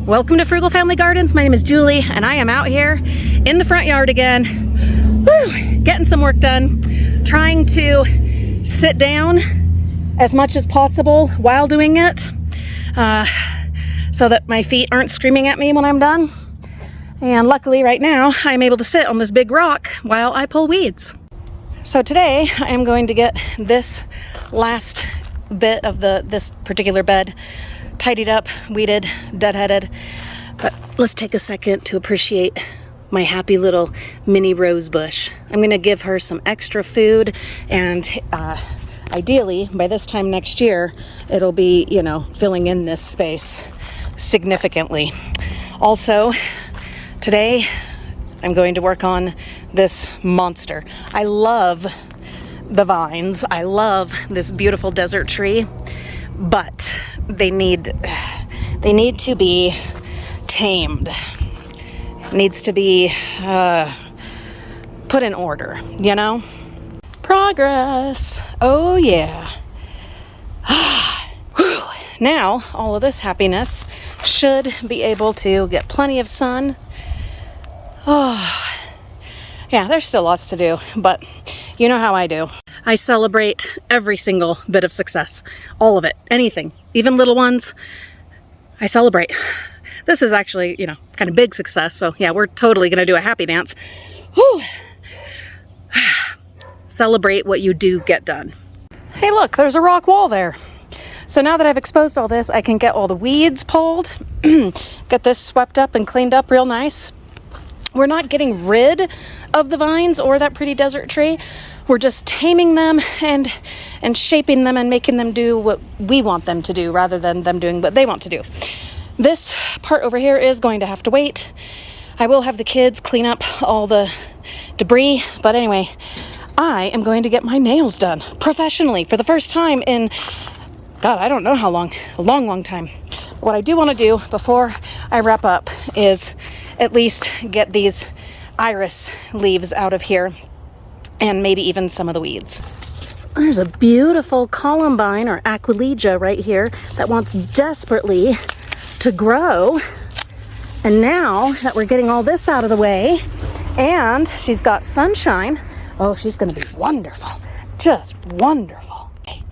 Welcome to Frugal Family Gardens. My name is Julie and I am out here in the front yard again. Woo, getting some work done, trying to sit down as much as possible while doing it so that my feet aren't screaming at me when I'm done. And luckily right now I'm able to sit on this big rock while I pull weeds. So today I am going to get this last bit of this particular bed tidied up, weeded, deadheaded. But let's take a second to appreciate my happy little mini rose bush. I'm gonna give her some extra food, and ideally by this time next year it'll be, you know, filling in this space significantly. Also today I'm going to work on this monster. I love the vines. I love this beautiful desert tree, but they need to be tamed. It needs to be put in order, you know? Progress. Oh yeah. Now all of this happiness should be able to get plenty of sun. Oh yeah, there's still lots to do, but you know how I do. I celebrate every single bit of success, all of it, anything, even little ones, I celebrate. This is actually, you know, kind of big success, so yeah, we're totally gonna do a happy dance. Whew. Celebrate what you do get done. Hey look, there's a rock wall there. So now that I've exposed all this, I can get all the weeds pulled, get this swept up and cleaned up real nice. We're not getting rid of the vines or that pretty desert tree. We're just taming them and shaping them and making them do what we want them to do rather than them doing what they want to do. This part over here is going to have to wait. I will have the kids clean up all the debris, but anyway, I am going to get my nails done professionally for the first time in, God, I don't know how long, a long time. What I do want to do before I wrap up is at least get these iris leaves out of here and maybe even some of the weeds. There's a beautiful columbine or aquilegia right here that wants desperately to grow. And now that we're getting all this out of the way and she's got sunshine, oh, she's gonna be wonderful, just wonderful. Okay.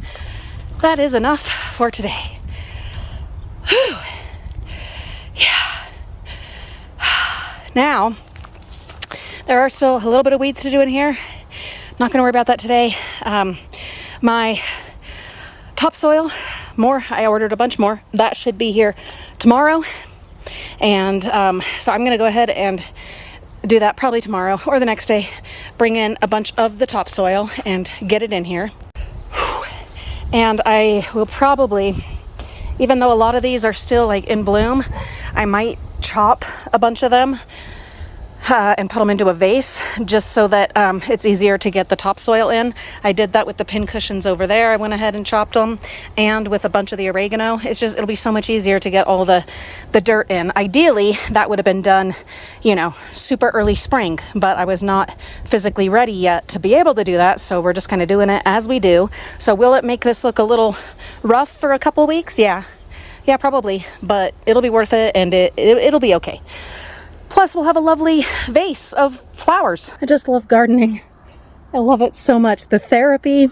That is enough for today. Whew. Yeah. Now, there are still a little bit of weeds to do in here. Not going to worry about that today. My topsoil, I ordered a bunch more. That should be here tomorrow. And so I'm going to go ahead and do that probably tomorrow or the next day. Bring in a bunch of the topsoil and get it in here. And I will probably, even though a lot of these are still like in bloom, I might chop a bunch of them and put them into a vase just so that it's easier to get the topsoil in. I did that with the pin cushions over there. I went ahead and chopped them, and with a bunch of the oregano. It'll be so much easier to get all the dirt in. Ideally, that would have been done, you know, super early spring, but I was not physically ready yet to be able to do that, so we're just kind of doing it as we do. So will it make this look a little rough for a couple weeks? Yeah, probably, but it'll be worth it, and it'll be okay. Plus, we'll have a lovely vase of flowers. I just love gardening. I love it so much. The therapy,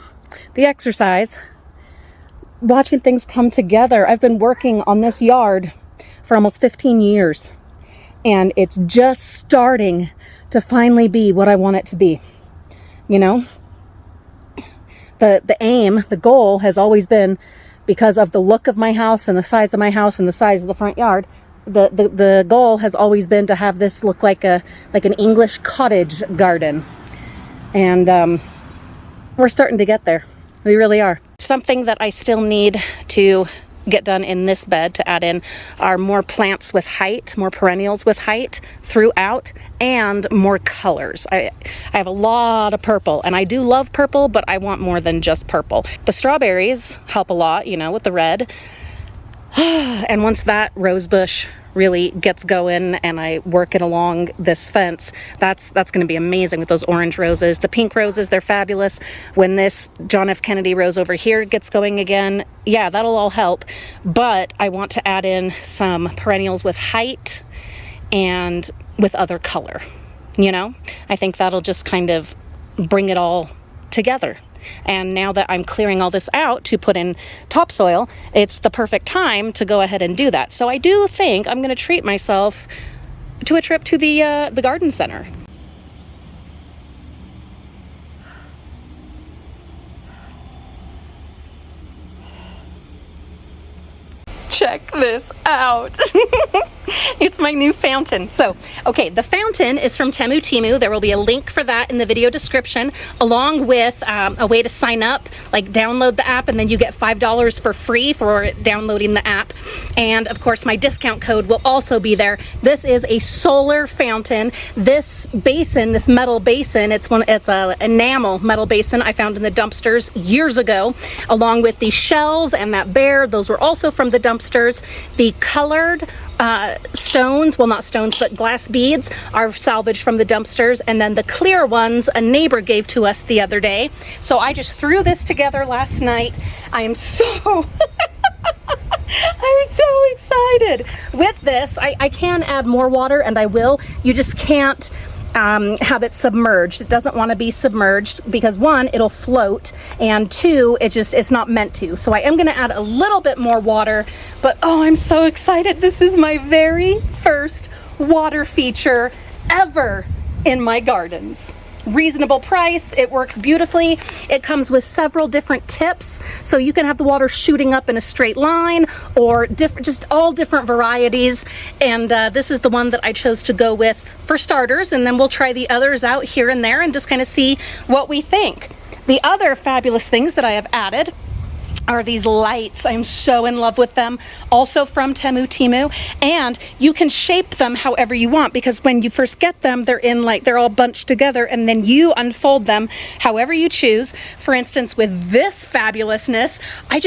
the exercise, watching things come together. I've been working on this yard for almost 15 years, and it's just starting to finally be what I want it to be. You know? The aim, the goal has always been, because of the look of my house and the size of my house and the size of the front yard, the goal has always been to have this look like an English cottage garden. And we're starting to get there. We really are. Something that I still need to get done in this bed to add in are more plants with height, more perennials with height throughout, and more colors. I have a lot of purple, and I do love purple, but I want more than just purple. The strawberries help a lot, you know, with the red. And once that rose bush really gets going and I work it along this fence, that's going to be amazing with those orange roses. The pink roses, they're fabulous. When this John F. Kennedy rose over here gets going again, yeah, that'll all help. But I want to add in some perennials with height and with other color, you know? I think that'll just kind of bring it all together. And now that I'm clearing all this out to put in topsoil, it's the perfect time to go ahead and do that. So I do think I'm going to treat myself to a trip to the garden center. Check this out. It's my new fountain. So, okay, the fountain is from Temu. There will be a link for that in the video description, along with a way to sign up, like download the app, and then you get $5 for free for downloading the app. And of course, my discount code will also be there. This is a solar fountain. This basin, this metal basin, it's a enamel metal basin I found in the dumpsters years ago, along with the shells and that bear. Those were also from the dumpsters. The colored stones, well, not stones, but glass beads are salvaged from the dumpsters, and then the clear ones a neighbor gave to us the other day. So I just threw this together last night. I am so I'm so excited. With this, I can add more water, and I will. You just can't have it submerged. It doesn't want to be submerged because, one, it'll float, and two, it's not meant to. So I am going to add a little bit more water, but oh, I'm so excited. This is my very first water feature ever in my gardens. Reasonable price, it works beautifully. It comes with several different tips, so you can have the water shooting up in a straight line, or just all different varieties. And this is the one that I chose to go with for starters, and then we'll try the others out here and there and just kind of see what we think. The other fabulous things that I have added are these lights. I'm so in love with them, also from Temu, and you can shape them however you want, because when you first get them, they're all bunched together, and then you unfold them however you choose. For instance, with this fabulousness, I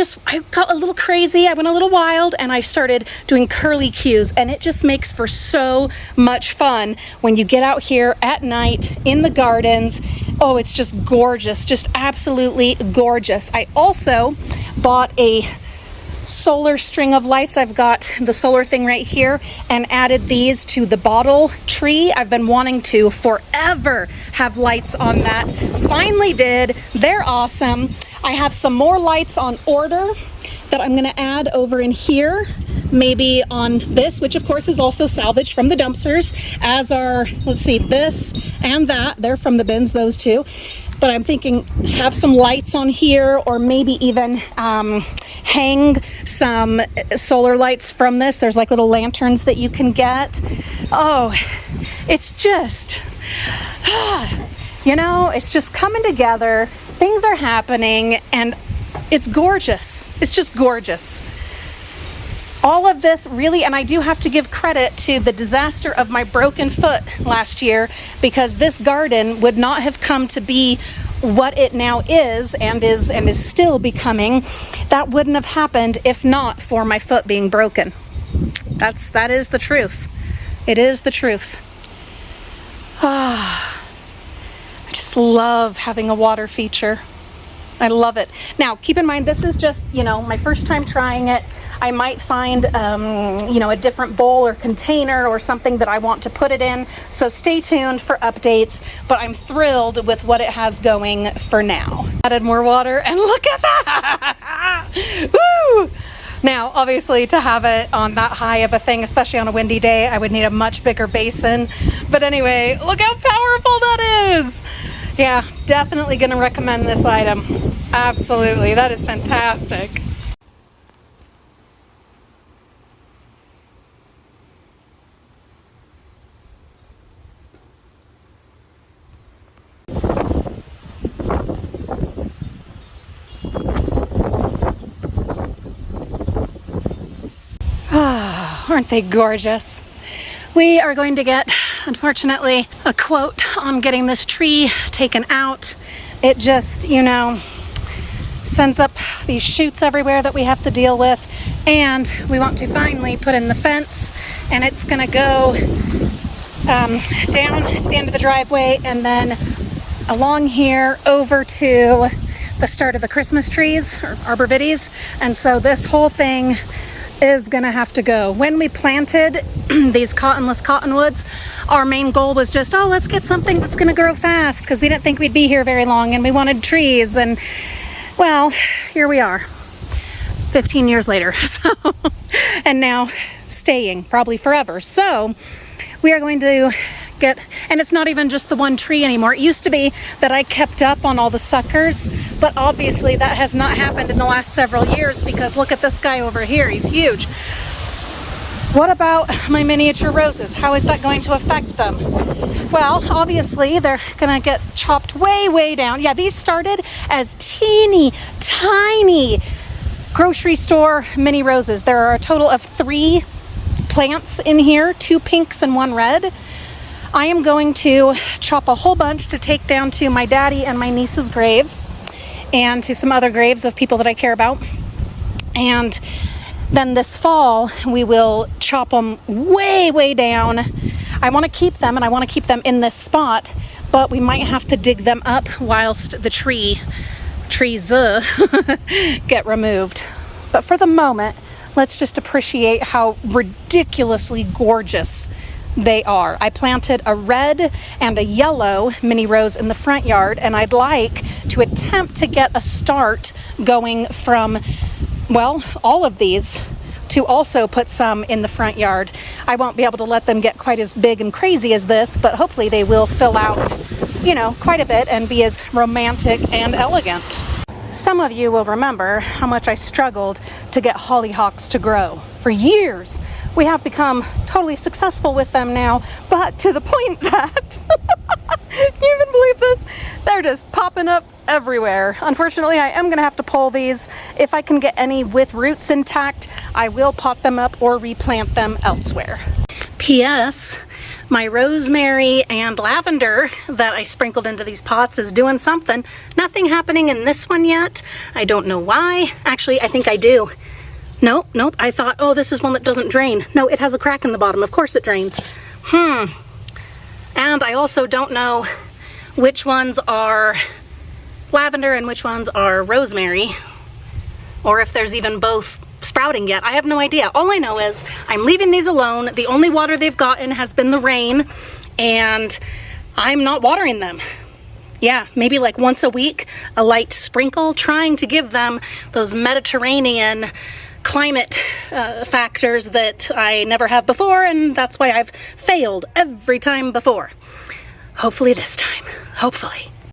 got a little crazy, I went a little wild, and I started doing curly cues, and it just makes for so much fun when you get out here at night in the gardens. Oh, it's just gorgeous, just absolutely gorgeous. I also bought a solar string of lights. I've got the solar thing right here, and added these to the bottle tree. I've been wanting to forever have lights on that. Finally did. They're awesome. I have some more lights on order that I'm going to add over in here, maybe on this, which of course is also salvaged from the dumpsters, as are, let's see, this and that. They're from the bins, those two. But I'm thinking have some lights on here, or maybe even hang some solar lights from this. There's like little lanterns that you can get. Oh, it's just, you know, it's just coming together. Things are happening, and it's gorgeous. It's just gorgeous. All of this really, and I do have to give credit to the disaster of my broken foot last year, because this garden would not have come to be what it now is and is still becoming. That wouldn't have happened if not for my foot being broken. That is the truth. It is the truth. I just love having a water feature. I love it. Now, keep in mind, this is just, you know, my first time trying it. I might find, you know, a different bowl or container or something that I want to put it in. So stay tuned for updates, but I'm thrilled with what it has going for now. Added more water, and look at that! Woo! Now, obviously, to have it on that high of a thing, especially on a windy day, I would need a much bigger basin. But anyway, look how powerful that is! Yeah, definitely going to recommend this item. Absolutely, that is fantastic. Aren't they gorgeous? We are going to get, unfortunately, a quote on getting this tree taken out. It just, you know, sends up these shoots everywhere that we have to deal with, and we want to finally put in the fence, and it's gonna go down to the end of the driveway and then along here over to the start of the Christmas trees or arborvitaes. And so this whole thing is gonna have to go. When we planted these cottonless cottonwoods, our main goal was just, oh, let's get something that's gonna grow fast, because we didn't think we'd be here very long and we wanted trees. And well, here we are 15 years later. So, and now staying probably forever. So we are going to get, and it's not even just the one tree anymore. It used to be that I kept up on all the suckers, but obviously that has not happened in the last several years, because look at this guy over here, he's huge. What about my miniature roses? How is that going to affect them? Well, obviously they're gonna get chopped way, way down. Yeah, these started as teeny, tiny grocery store mini roses. There are a total of 3 plants in here, 2 pinks and 1 red. I am going to chop a whole bunch to take down to my daddy and my niece's graves, and to some other graves of people that I care about. And then this fall, we will chop them way, way down. I want to keep them, and I want to keep them in this spot, but we might have to dig them up whilst the trees get removed. But for the moment, let's just appreciate how ridiculously gorgeous they are. I planted a red and a yellow mini rose in the front yard, and I'd like to attempt to get a start going from, well, all of these, to also put some in the front yard. I won't be able to let them get quite as big and crazy as this, but hopefully they will fill out, you know, quite a bit and be as romantic and elegant. Some of you will remember how much I struggled to get hollyhocks to grow. For years, we have become totally successful with them now, but to the point that, can you even believe this? They're just popping up everywhere. Unfortunately, I am going to have to pull these. If I can get any with roots intact, I will pot them up or replant them elsewhere. P.S. My rosemary and lavender that I sprinkled into these pots is doing something. Nothing happening in this one yet. I don't know why. Actually, I think I do. Nope. I thought, oh, this is one that doesn't drain. No, it has a crack in the bottom. Of course it drains. And I also don't know which ones are lavender and which ones are rosemary, or if there's even both sprouting yet. I have no idea. All I know is I'm leaving these alone. The only water they've gotten has been the rain, and I'm not watering them. Yeah, maybe like once a week, a light sprinkle, trying to give them those Mediterranean climate factors that I never have before, and that's why I've failed every time before. Hopefully this time. Hopefully.